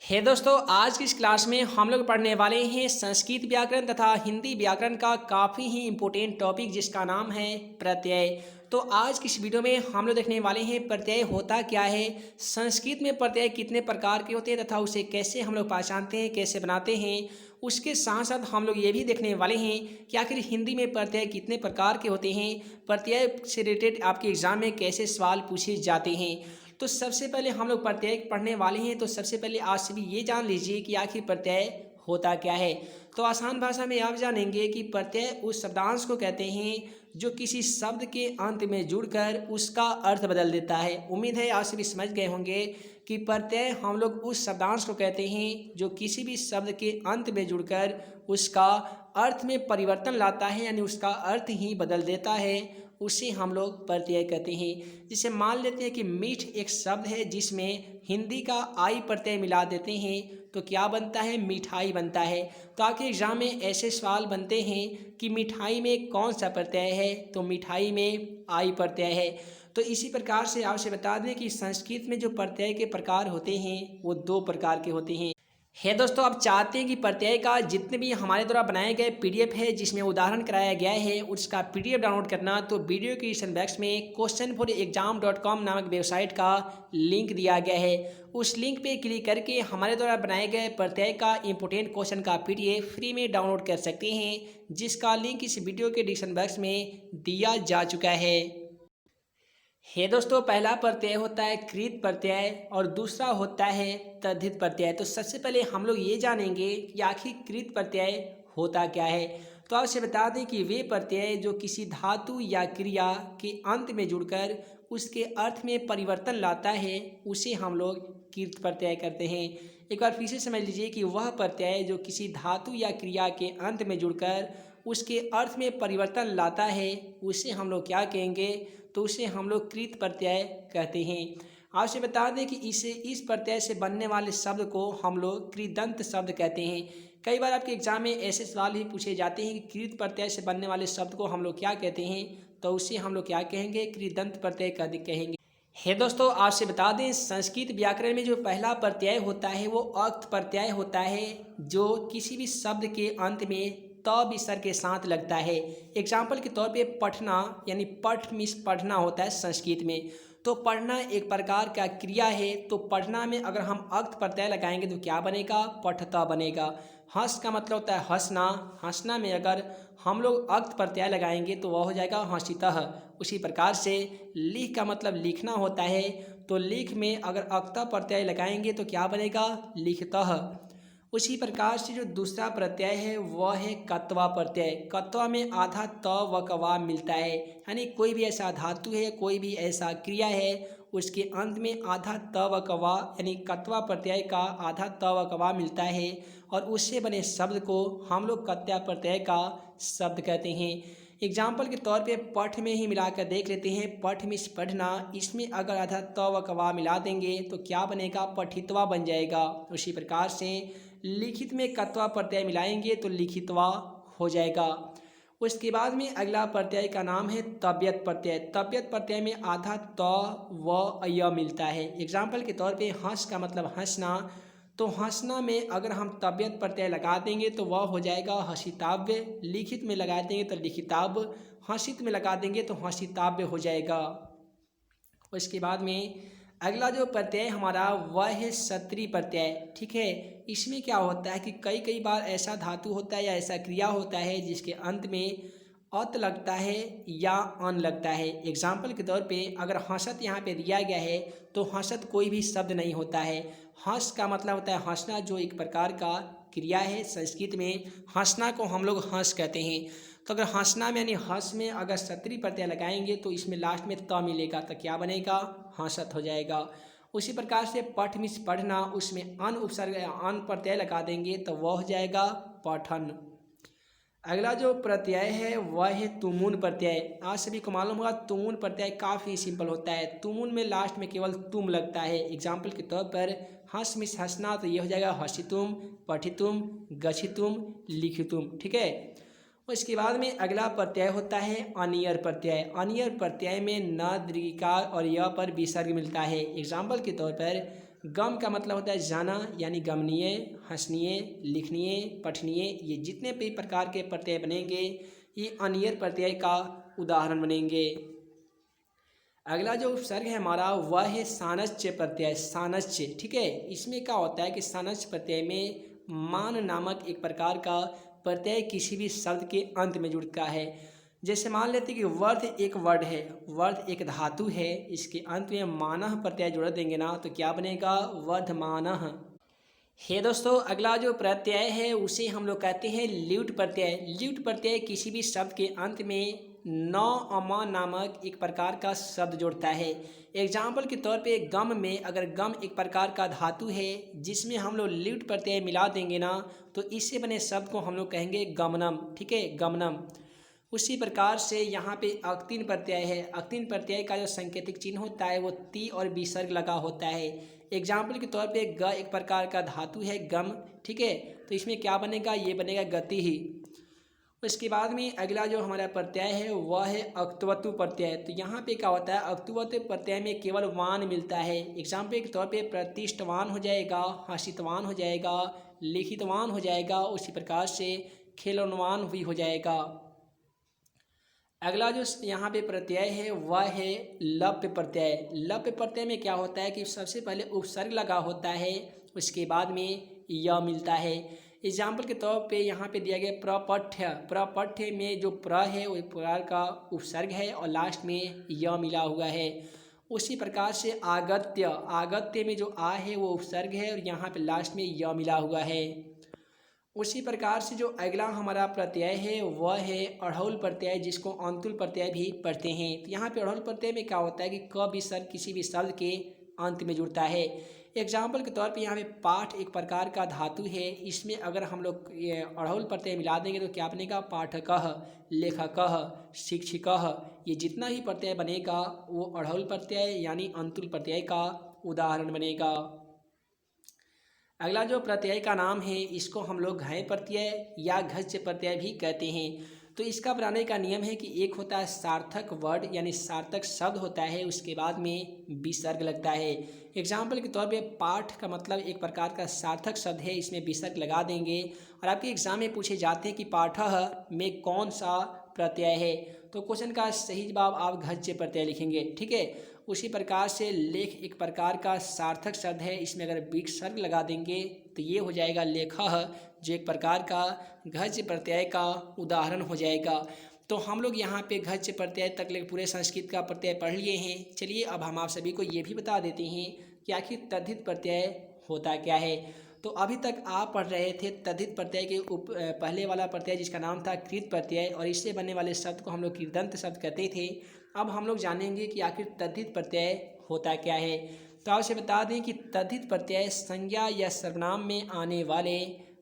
हे दोस्तों, आज की इस क्लास में हम लोग पढ़ने वाले हैं संस्कृत व्याकरण तथा हिंदी व्याकरण का काफ़ी ही इम्पोर्टेंट टॉपिक जिसका नाम है प्रत्यय। तो आज की इस वीडियो में हम लोग देखने वाले हैं प्रत्यय होता क्या है, संस्कृत में प्रत्यय कितने प्रकार के होते हैं तथा उसे कैसे हम लोग पहचानते हैं, कैसे बनाते हैं। उसके साथ साथ हम लोग ये भी देखने वाले हैं कि आखिर हिंदी में प्रत्यय कितने प्रकार के होते हैं, प्रत्यय से रिलेटेड आपके एग्जाम में कैसे सवाल पूछे जाते हैं। तो सबसे पहले हम लोग प्रत्यय पढ़ने वाले हैं। तो सबसे पहले आज से भी ये जान लीजिए कि आखिर प्रत्यय होता क्या है। तो आसान भाषा में आप जानेंगे कि प्रत्यय उस शब्दांश को कहते हैं जो किसी शब्द के अंत में जुड़कर उसका अर्थ बदल देता है। उम्मीद है आज से भी समझ गए होंगे कि प्रत्यय हम लोग उस शब्दांश को कहते हैं जो किसी भी शब्द के अंत में जुड़कर उसका अर्थ में परिवर्तन लाता है, यानी उसका अर्थ ही बदल देता है, उसे हम लोग प्रत्यय कहते हैं। जिसे मान लेते हैं कि मीठ एक शब्द है जिसमें हिंदी का आई प्रत्यय मिला देते हैं तो क्या बनता है, मिठाई बनता है। तो आपके एग्जाम में ऐसे सवाल बनते हैं कि मिठाई में कौन सा प्रत्यय है, तो मिठाई में आई प्रत्यय है। तो इसी प्रकार से आपसे बता दें कि संस्कृत में जो प्रत्यय के प्रकार होते हैं वो दो प्रकार के होते हैं। है दोस्तों, आप चाहते हैं कि प्रत्यय का जितने भी हमारे द्वारा बनाए गए पीडीएफ है जिसमें उदाहरण कराया गया है उसका पीडीएफ डाउनलोड करना, तो वीडियो के डिस्क्रिप्शन बॉक्स में questionforexam.com नामक वेबसाइट का लिंक दिया गया है। उस लिंक पे क्लिक करके हमारे द्वारा बनाए गए प्रत्यय का इंपोर्टेंट क्वेश्चन का पीडीएफ फ्री में डाउनलोड कर सकते हैं, जिसका लिंक इस वीडियो के डिस्क्रिप्शन बॉक्स में दिया जा चुका है। हे दोस्तों, पहला प्रत्यय होता है कृत प्रत्यय और दूसरा होता है तद्धित प्रत्यय। तो सबसे पहले हम लोग ये जानेंगे कि आखिर कृत प्रत्यय होता क्या है। तो आपसे बता दें कि वे प्रत्यय जो किसी धातु या क्रिया के अंत में जुड़कर उसके अर्थ में परिवर्तन लाता है उसे हम लोग कृत प्रत्यय करते हैं। एक बार फिर से समझ लीजिए कि वह प्रत्यय जो किसी धातु या क्रिया के अंत में जुड़कर उसके अर्थ में परिवर्तन लाता है उसे हम लोग क्या कहेंगे, तो उसे हम लोग कृत प्रत्यय कहते हैं। आपसे बता दें कि इस प्रत्यय से बनने वाले शब्द को हम लोग कृदंत शब्द कहते हैं। कई बार आपके एग्जाम में ऐसे सवाल भी पूछे जाते हैं कि कृत प्रत्यय से बनने वाले शब्द को हम लोग क्या कहते हैं, तो उसे हम लोग क्या कहेंगे, कृदंत प्रत्यय कहेंगे। हे दोस्तों, आपसे बता दें संस्कृत व्याकरण में जो पहला प्रत्यय होता है वो अक्त प्रत्यय होता है जो किसी भी शब्द के अंत में त विसर्ग के साथ लगता है। एग्जाम्पल के तौर पे पठना, यानी पठ मिस पढ़ना होता है संस्कृत में। तो पढ़ना एक प्रकार का क्रिया है, तो पढ़ना में अगर हम अक्त प्रत्यय लगाएंगे तो क्या बनेगा, पठता बनेगा। हंस का मतलब होता है हंसना, हंसना में अगर हम लोग अक्त प्रत्यय लगाएंगे तो वह हो जाएगा हंसितः। उसी प्रकार से लिख का मतलब लिखना होता है, तो लिख में अगर अक्ता प्रत्यय लगाएंगे तो क्या बनेगा, लिखतः। उसी प्रकार से जो दूसरा प्रत्यय है वह है कत्वा प्रत्यय। कत्वा में आधा त व कवा मिलता है, यानी कोई भी ऐसा धातु है, कोई भी ऐसा क्रिया है, उसके अंत में आधा त व कवा यानी कत्वा प्रत्यय का आधा त व कवा मिलता है और उससे बने शब्द को हम लोग कत्या प्रत्यय का शब्द कहते हैं। एग्जाम्पल के तौर पे पठ में ही मिलाकर देख लेते हैं। पठ मिस पढ़ना, इसमें अगर आधा त व कवा मिला देंगे तो क्या बनेगा, पठितवा बन जाएगा। उसी प्रकार से लिखित में कत्वा प्रत्यय मिलाएंगे तो लिखितवा हो जाएगा। उसके बाद में अगला प्रत्यय का नाम है तव्यत प्रत्यय। तव्यत प्रत्यय में आधा त व य मिलता है। एग्जाम्पल के तौर पे हंस का मतलब हंसना, तो हंसना में अगर हम तव्यत प्रत्यय लगा देंगे तो वह हो जाएगा हसिताव्य। लिखित में लगा देंगे तो लिखिताव्य, हंसित में लगा देंगे तो हसिताव्य हो जाएगा। उसके बाद में अगला जो प्रत्यय हमारा वह है सत्री प्रत्यय। ठीक है, इसमें क्या होता है कि कई बार ऐसा धातु होता है या ऐसा क्रिया होता है जिसके अंत में अत लगता है या अन लगता है। एग्जाम्पल के तौर पे अगर हंसत यहाँ पे दिया गया है तो हंसत कोई भी शब्द नहीं होता है। हंस का मतलब होता है हंसना, जो एक प्रकार का क्रिया है। संस्कृत में हंसना को हम लोग हंस कहते हैं। तो अगर हंसना में यानी हंस में अगर सत्री प्रत्यय लगाएंगे तो इसमें लास्ट में त मिलेगा तो क्या बनेगा, हंसत हो जाएगा। उसी प्रकार से पठ मिस पढ़ना, उसमें अन उपसर्ग अन प्रत्यय लगा देंगे तो वह हो जाएगा पठन। अगला जो प्रत्यय है वह है तुमुन प्रत्यय। आज सभी को मालूम होगा तुमुन प्रत्यय काफ़ी सिंपल होता है। तुमुन में लास्ट में केवल तुम लगता है। एग्जाम्पल के तौर पर हंस मिस हंसना तो ये हो जाएगा हसितुम, पठितुम, गच्छितुम, लिखितुम। ठीक है, उसके बाद में अगला प्रत्यय होता है अनियर प्रत्यय। अनियर प्रत्यय में न दीर्घिकार और य पर विसर्ग मिलता है। एग्जाम्पल के तौर पर गम का मतलब होता है जाना, यानी गमनीय, हंसनीय, लिखनीय, पठनीय, ये जितने भी प्रकार के प्रत्यय बनेंगे ये अनियर प्रत्यय का उदाहरण बनेंगे। अगला जो उपसर्ग है हमारा वह है सानच्य प्रत्यय। सानच्य, ठीक है, इसमें क्या होता है कि सानच्य प्रत्यय में मान नामक एक प्रकार का प्रत्यय किसी भी शब्द के अंत में जुड़ता है। जैसे मान लेते हैं कि वर्ध एक वर्ड है, वर्ध एक धातु है, इसके अंत में मानह प्रत्यय जोड़ देंगे ना तो क्या बनेगा, वर्धमानः। हे दोस्तों, अगला जो प्रत्यय है उसे हम लोग कहते हैं ल्यूट प्रत्यय। ल्यूट प्रत्यय किसी भी शब्द के अंत में न अमा नामक एक प्रकार का शब्द जोड़ता है। एग्जाम्पल के तौर पे गम में अगर गम एक प्रकार का धातु है जिसमें हम लोग ल्यूट प्रत्यय मिला देंगे ना तो इससे बने शब्द को हम लोग कहेंगे गमनम, ठीक है, गमनम। उसी प्रकार से यहाँ पे अक्तिन प्रत्यय है। अक्तिन प्रत्यय का जो सांकेतिक चिन्ह होता है वो ती और विसर्ग लगा होता है। एग्जाम्पल के तौर पे ग एक प्रकार का धातु है गम, ठीक है, तो इसमें क्या बनेगा, ये बनेगा गति ही। उसके बाद में अगला जो हमारा प्रत्यय है वह है अक्तवतु प्रत्यय। तो यहाँ पे क्या होता है, अक्तवतु प्रत्यय में केवल वान मिलता है। एग्जाम्पल के तौर पे प्रतिष्ठवान हो जाएगा, हसितवान हो जाएगा, लिखितवान हो जाएगा, उसी प्रकार से खेलनवान भी हो जाएगा। अगला जो यहाँ पे प्रत्यय है वह है लप्य प्रत्यय। लप्य प्रत्यय में क्या होता है कि सबसे पहले उपसर्ग लगा होता है, उसके बाद में य मिलता है। एग्जाम्पल के तौर पे यहाँ पे दिया गया प्रपठ्य। प्रपठ्य में जो प्र है वो प्रकार का उपसर्ग है और लास्ट में य मिला हुआ है। उसी प्रकार से आगत्य। आगत्य में जो आ है वो उपसर्ग है और यहाँ पे लास्ट में य मिला हुआ है। उसी प्रकार से जो अगला हमारा प्रत्यय है वह है अढ़ौल प्रत्यय, जिसको अंतुल प्रत्यय भी पढ़ते हैं। तो यहाँ पे अढ़ौल प्रत्यय में क्या होता है कि क विसर्ग किसी भी शब्द के अंत में जुड़ता है। एग्जाम्पल के तौर पे यहाँ पे पाठ एक प्रकार का धातु है, इसमें अगर हम लोग ये अढ़ौल प्रत्यय मिला देंगे तो क्या बनेगा, पाठकः, लेखकः, शिक्षिकः, ये जितना भी प्रत्यय बनेगा वो अढ़ौल प्रत्यय यानी अंतुल प्रत्यय का उदाहरण बनेगा। अगला जो प्रत्यय का नाम है इसको हम लोग घय प्रत्यय या घच्य प्रत्यय भी कहते हैं। तो इसका बनाने का नियम है कि एक होता है सार्थक वर्ड यानी सार्थक शब्द होता है, उसके बाद में विसर्ग लगता है। एग्जाम्पल के तौर पे पाठ का मतलब एक प्रकार का सार्थक शब्द है, इसमें विसर्ग लगा देंगे और आपके एग्जाम में पूछे जाते हैं कि पाठः में कौन सा प्रत्यय है, तो क्वेश्चन का सही जवाब आप घच्य प्रत्यय लिखेंगे, ठीक है। उसी प्रकार से लेख एक प्रकार का सार्थक शब्द है, इसमें अगर विसर्ग लगा देंगे तो ये हो जाएगा लेखः, जो एक प्रकार का घच्य प्रत्यय का उदाहरण हो जाएगा। तो हम लोग यहाँ पे घच्य प्रत्यय तक ले पूरे संस्कृत का प्रत्यय पढ़ लिए हैं। चलिए अब हम आप सभी को ये भी बता देते हैं कि आखिर तद्धित प्रत्यय होता क्या है। तो अभी तक आप पढ़ रहे थे तद्धित प्रत्यय के पहले वाला प्रत्यय जिसका नाम था कृत प्रत्यय, और इससे बनने वाले शब्द को हम लोग कृदंत शब्द कहते थे। अब हम लोग जानेंगे कि आखिर तद्धित प्रत्यय होता क्या है। तो आपसे बता दें कि तद्धित प्रत्यय संज्ञा या सर्वनाम में आने वाले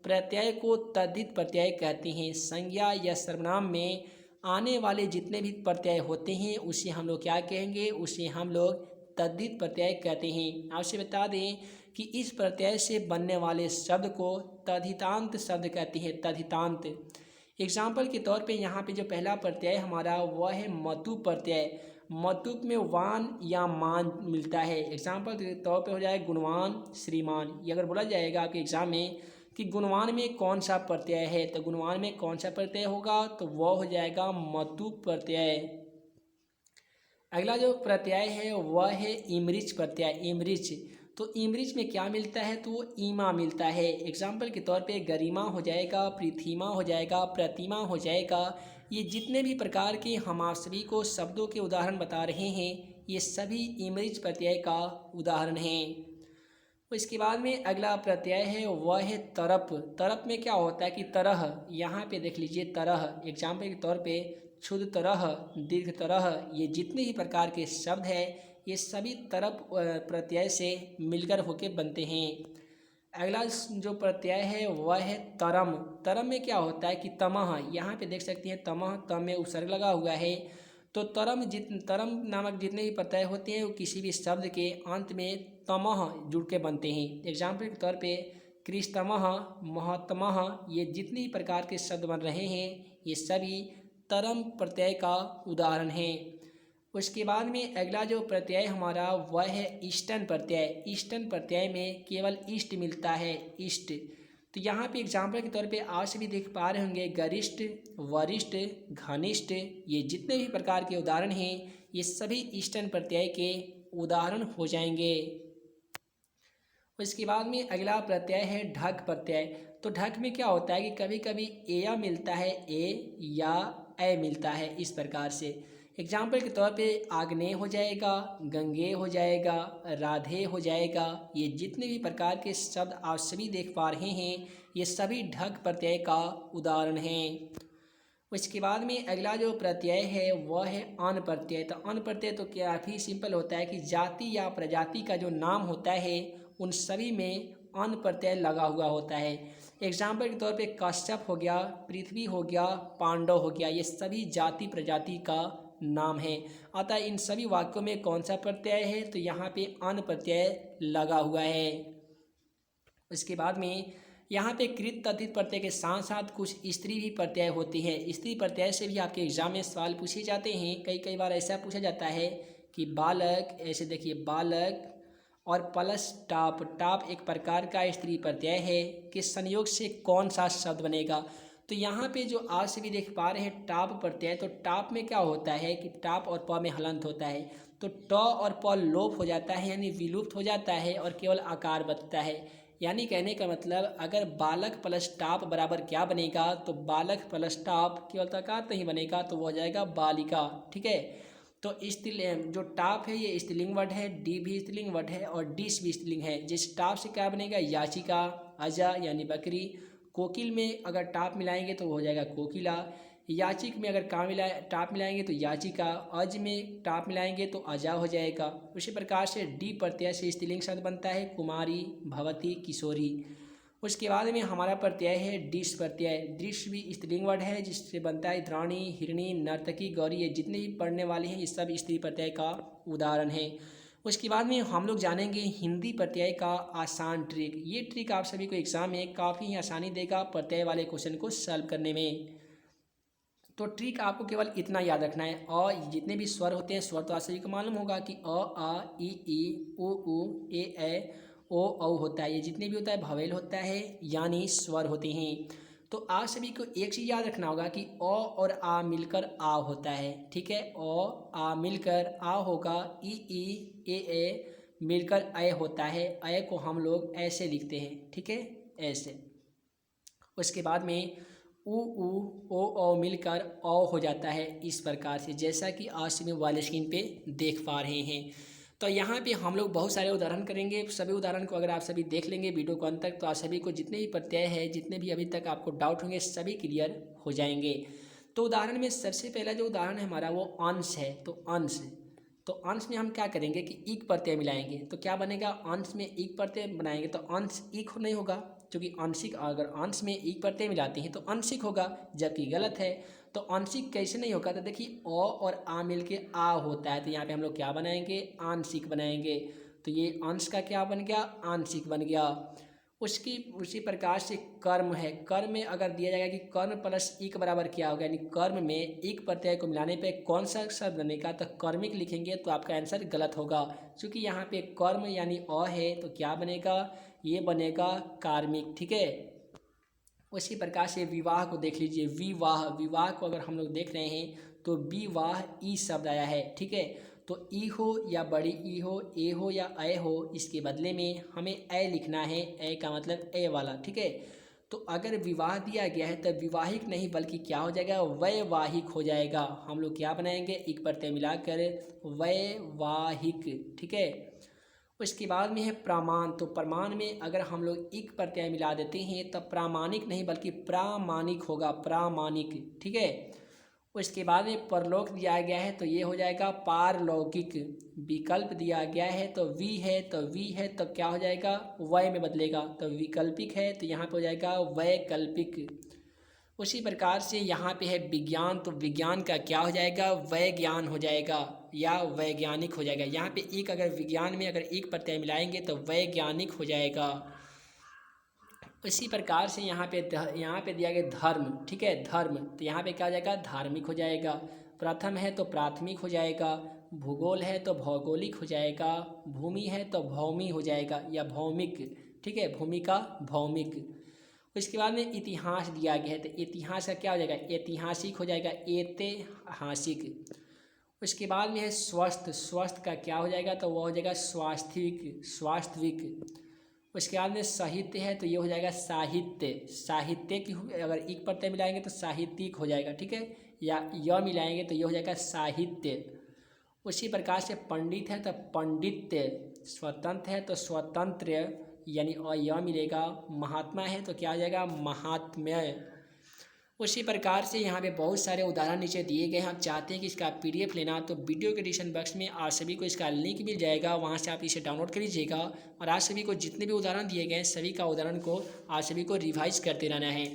प्रत्यय को तद्धित प्रत्यय कहते हैं। संज्ञा या सर्वनाम में आने वाले जितने भी प्रत्यय होते हैं उसे हम लोग क्या कहेंगे, उसे हम लोग तद्धित प्रत्यय कहते हैं। आपसे बता दें कि इस प्रत्यय से बनने वाले शब्द को तद्धितांत शब्द कहते हैं, तद्धितांत। एग्जाम्पल के तौर पे यहाँ पे जो पहला प्रत्यय हमारा वह है मतु प्रत्यय। मतुक में वान या मान मिलता है। एग्जाम्पल के तौर पे हो जाए गुणवान, श्रीमान। ये अगर बोला जाएगा आपके एग्जाम में कि गुणवान में कौन सा प्रत्यय है, तो गुणवान में कौन सा प्रत्यय होगा, तो वह हो जाएगा मतु प्रत्यय। अगला जो प्रत्यय है वह है इमरिच प्रत्यय। इमरिच, तो इमरिच में क्या मिलता है, तो वो ईमा मिलता है। एग्जाम्पल के तौर पे गरिमा हो जाएगा, पृथ्वीमा हो जाएगा, प्रतिमा हो जाएगा। ये जितने भी प्रकार के हम आप सभी को शब्दों के उदाहरण बता रहे हैं ये सभी इमरिच प्रत्यय का उदाहरण हैं। इसके बाद में अगला प्रत्यय है वह है तरप। तरप में क्या होता है कि तरह, यहाँ पे देख लीजिए तरह। एग्जाम्पल के तौर पे क्षुद्र तरह, दीर्घ तरह, ये जितने ही प्रकार के शब्द हैं ये सभी तरप प्रत्यय से मिलकर होके बनते हैं। अगला जो प्रत्यय है वह है तरम। तरम में क्या होता है कि तमह, यहाँ पे देख सकते हैं तमह, तम में उपसर्ग लगा हुआ है। तो तरम नामक जितने भी प्रत्यय होते हैं वो किसी भी शब्द के अंत में तमह जुड़ के बनते हैं। एग्जाम्पल के तौर पे कृष्तमः, महतमः, ये जितने भी प्रकार के शब्द बन रहे हैं ये सभी तरम प्रत्यय का उदाहरण हैं। उसके बाद में अगला जो प्रत्यय हमारा वह है ईस्टर्न प्रत्यय। ईस्टर्न प्रत्यय में केवल ईस्ट मिलता है, ईस्ट। तो यहाँ पे एग्जाम्पल के तौर पे आप सभी देख पा रहे होंगे गरिष्ठ, वरिष्ठ, घनिष्ठ, ये जितने भी प्रकार के उदाहरण हैं ये सभी ईस्टर्न प्रत्यय के उदाहरण हो जाएंगे। उसके बाद में अगला प्रत्यय है ढक प्रत्यय। तो ढक में क्या होता है कि कभी कभी ए मिलता है, ए या ए मिलता है, इस प्रकार से। एग्जाम्पल के तौर पे आग्नेय हो जाएगा, गंगे हो जाएगा, राधे हो जाएगा, ये जितने भी प्रकार के शब्द आप सभी देख पा रहे हैं ये सभी ढक प्रत्यय का उदाहरण हैं। उसके बाद में अगला जो प्रत्यय है वह है अन प्रत्यय। तो अन प्रत्यय तो काफ़ी सिंपल होता है कि जाति या प्रजाति का जो नाम होता है उन सभी में अन प्रत्यय लगा हुआ होता है। एग्जाम्पल के तौर पे कश्यप हो गया, पृथ्वी हो गया, पांडव हो गया, ये सभी जाति प्रजाति का नाम है। अतः इन सभी वाक्यों में कौन सा प्रत्यय है, तो यहाँ पे अन प्रत्यय लगा हुआ है। उसके बाद में यहाँ पे कृत तद्धित प्रत्यय के साथ साथ कुछ स्त्री भी प्रत्यय होती है। स्त्री प्रत्यय से भी आपके एग्जाम में सवाल पूछे जाते हैं। कई बार ऐसा पूछा जाता है कि बालक, ऐसे देखिए बालक और प्लस टाप। टाप एक प्रकार का स्त्री प्रत्यय है कि संयोग से कौन सा शब्द बनेगा। तो यहाँ पे जो आप सभी देख पा रहे हैं टाप प्रत्यय, तो टाप में क्या होता है कि टाप और प में हलंत होता है, तो ट और प लोप हो जाता है यानी विलुप्त हो जाता है और केवल आकार बचता है। यानी कहने का मतलब अगर बालक प्लस टाप बराबर क्या बनेगा, तो बालक प्लस टाप केवल आकार नहीं बनेगा, तो वो हो जाएगा बालिका। ठीक है, तो स्त्रीलिंग जो टाप है ये स्त्रीलिंग वर्ड है, डी भी स्त्रीलिंग वर्ड है और डिश भी स्त्रीलिंग है। जिस टाप से क्या बनेगा, याचिका, अजा यानी बकरी। कोकिल में अगर टाप मिलाएंगे तो वो हो जाएगा कोकिला। याचिक में अगर टाप मिलाएंगे तो याचिका। अज में टाप मिलाएंगे तो अजा हो जाएगा। उसी प्रकार से डी प्रत्यय से स्त्रीलिंग शब्द बनता है कुमारी, भवती, किशोरी। उसके बाद में हमारा प्रत्यय है डिश प्रत्यय। डिश भी स्त्रीलिंग वर्ड है जिससे बनता है द्राणी, हिरणी, नर्तकी, गौरी, ये जितने भी पढ़ने वाले हैं ये सब स्त्री प्रत्यय का उदाहरण है। उसके बाद में हम लोग जानेंगे हिंदी प्रत्यय का आसान ट्रिक। ये ट्रिक आप सभी को एग्जाम में काफ़ी आसानी देगा प्रत्यय वाले क्वेश्चन को सॉल्व करने में। तो ट्रिक आपको केवल इतना याद रखना है, अ जितने भी स्वर होते हैं, स्वर तो आप सभी को मालूम होगा कि अ, आ, ई, उ, ए, ओ, औ होता है। ये जितने भी होता है भवेल होता है यानी स्वर होते हैं। तो आप सभी को एक चीज़ याद रखना होगा कि अ और आ मिलकर आ होता है। ठीक है, अ आ मिलकर आ होगा, ई, ए मिलकर अय होता है। अय को हम लोग ऐसे लिखते हैं, ठीक है, ऐसे। उसके बाद में उ, ओ मिलकर औ हो जाता है, इस प्रकार से, जैसा कि आज में वाले स्क्रीन पे देख पा रहे हैं। तो यहाँ पे हम लोग बहुत सारे उदाहरण करेंगे। सभी उदाहरण को अगर आप सभी देख लेंगे वीडियो को अंत तक, तो आप सभी को जितने भी प्रत्यय है, जितने भी अभी तक आपको डाउट होंगे, सभी क्लियर हो जाएंगे। तो उदाहरण में सबसे पहला जो उदाहरण है हमारा वो अंश है। तो अंश में हम क्या करेंगे कि इक प्रत्यय मिलाएंगे। तो क्या बनेगा, अंश में इक प्रत्यय बनाएंगे तो अंश इक नहीं होगा, क्योंकि आंशिक, अगर अंश में इक प्रत्यय मिलाते हैं तो आंशिक होगा, जबकि गलत है। तो आंशिक कैसे नहीं होगा, तो देखिए अ और आ मिल के आ होता है, तो यहाँ पे हम लोग क्या बनाएंगे, आंशिक बनाएंगे। तो ये अंश का क्या बन गया, आंशिक बन गया। उसी प्रकार से कर्म है। कर्म में अगर दिया जाएगा कि कर्म प्लस इक बराबर क्या होगा, यानी कर्म में इक प्रत्यय को मिलाने पे कौन सा शब्द बनेगा, तो कर्मिक लिखेंगे तो आपका आंसर गलत होगा, क्योंकि यहाँ पे कर्म यानी अ है, तो क्या बनेगा, ये बनेगा कार्मिक। ठीक है, उसी प्रकार से विवाह को देख लीजिए। विवाह को अगर हम लोग देख रहे हैं तो विवाह ई शब्द आया है। ठीक है, तो ई हो या बड़ी ई हो, ए हो या ए हो, इसके बदले में हमें ए लिखना है। ए का मतलब ए वाला। ठीक है, तो अगर विवाह दिया गया है तो विवाहिक नहीं बल्कि क्या हो जाएगा, वैवाहिक हो जाएगा। हम लोग क्या बनाएंगे, एक प्रत्यय मिलाकर वैवाहिक। ठीक है, उसके बाद में है प्रमाण। तो प्रमाण में अगर हम लोग एक प्रत्यय मिला देते हैं तब प्रामाणिक नहीं बल्कि प्रामाणिक होगा, प्रामाणिक। ठीक है, उसके बाद में परलोक दिया गया है तो ये हो जाएगा पारलौकिक। विकल्प दिया गया है तो वी है, तो वी है तो क्या हो जाएगा, वय में बदलेगा, तो विकल्पिक है तो यहाँ पे हो जाएगा वैकल्पिक। उसी प्रकार से यहाँ पे है विज्ञान। तो विज्ञान का क्या हो जाएगा, वैज्ञान हो जाएगा या वैज्ञानिक हो जाएगा। यहाँ पे एक, अगर विज्ञान में अगर एक प्रत्यय मिलाएंगे तो वैज्ञानिक हो जाएगा। इसी प्रकार से यहाँ पे दिया गया धर्म। ठीक है, धर्म, तो यहाँ पे क्या हो जाएगा, धार्मिक हो जाएगा। प्रथम है तो प्राथमिक हो जाएगा, भूगोल है तो भौगोलिक हो जाएगा, भूमि है तो भौमी हो जाएगा या भौमिक, ठीक है, भूमि का भौमिक। उसके बाद में इतिहास दिया गया है तो इतिहास का क्या हो जाएगा, ऐतिहासिक हो जाएगा, ऐतिहासिक। उसके बाद में है स्वस्थ, स्वस्थ का क्या हो जाएगा तो वह हो जाएगा स्वास्थ्यिक, स्वास्थ्यिक। उसके बाद में साहित्य है तो ये हो जाएगा साहित्य, साहित्यिक। अगर एक प्रत्यय मिलाएंगे तो साहित्यिक हो जाएगा, ठीक है, या य मिलाएंगे तो ये हो जाएगा साहित्य। उसी प्रकार से पंडित है तो पंडित्य, स्वतंत्र है तो स्वतंत्र यानी अ मिलेगा, महात्मा है तो क्या हो जाएगा महात्म्य। उसी प्रकार से यहाँ पे बहुत सारे उदाहरण नीचे दिए गए हैं। आप चाहते हैं कि इसका पीडीएफ लेना तो वीडियो के डिस्क्रिप्शन बॉक्स में आप सभी को इसका लिंक मिल जाएगा, वहाँ से आप इसे डाउनलोड कर लीजिएगा और आप सभी को जितने भी उदाहरण दिए गए हैं सभी का उदाहरण को आप सभी को रिवाइज करते रहना है।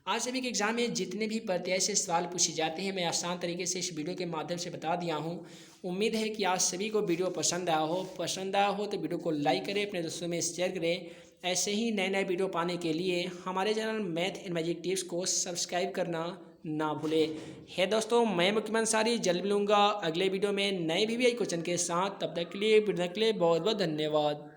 आज सभी के एग्जाम में जितने भी प्रत्यय से सवाल पूछे जाते हैं मैं आसान तरीके से इस वीडियो के माध्यम से बता दिया हूँ। उम्मीद है कि आज सभी को वीडियो पसंद आया हो तो वीडियो को लाइक करें, अपने दोस्तों में शेयर करें। ऐसे ही नए नए वीडियो पाने के लिए हमारे channel math and magic tips को सब्सक्राइब करना ना भूलें। है दोस्तों, मैं मुकीम अंसारी जल्द मिलूँगा अगले वीडियो में नए भी क्वेश्चन के साथ। तब तक के लिए बहुत बहुत धन्यवाद।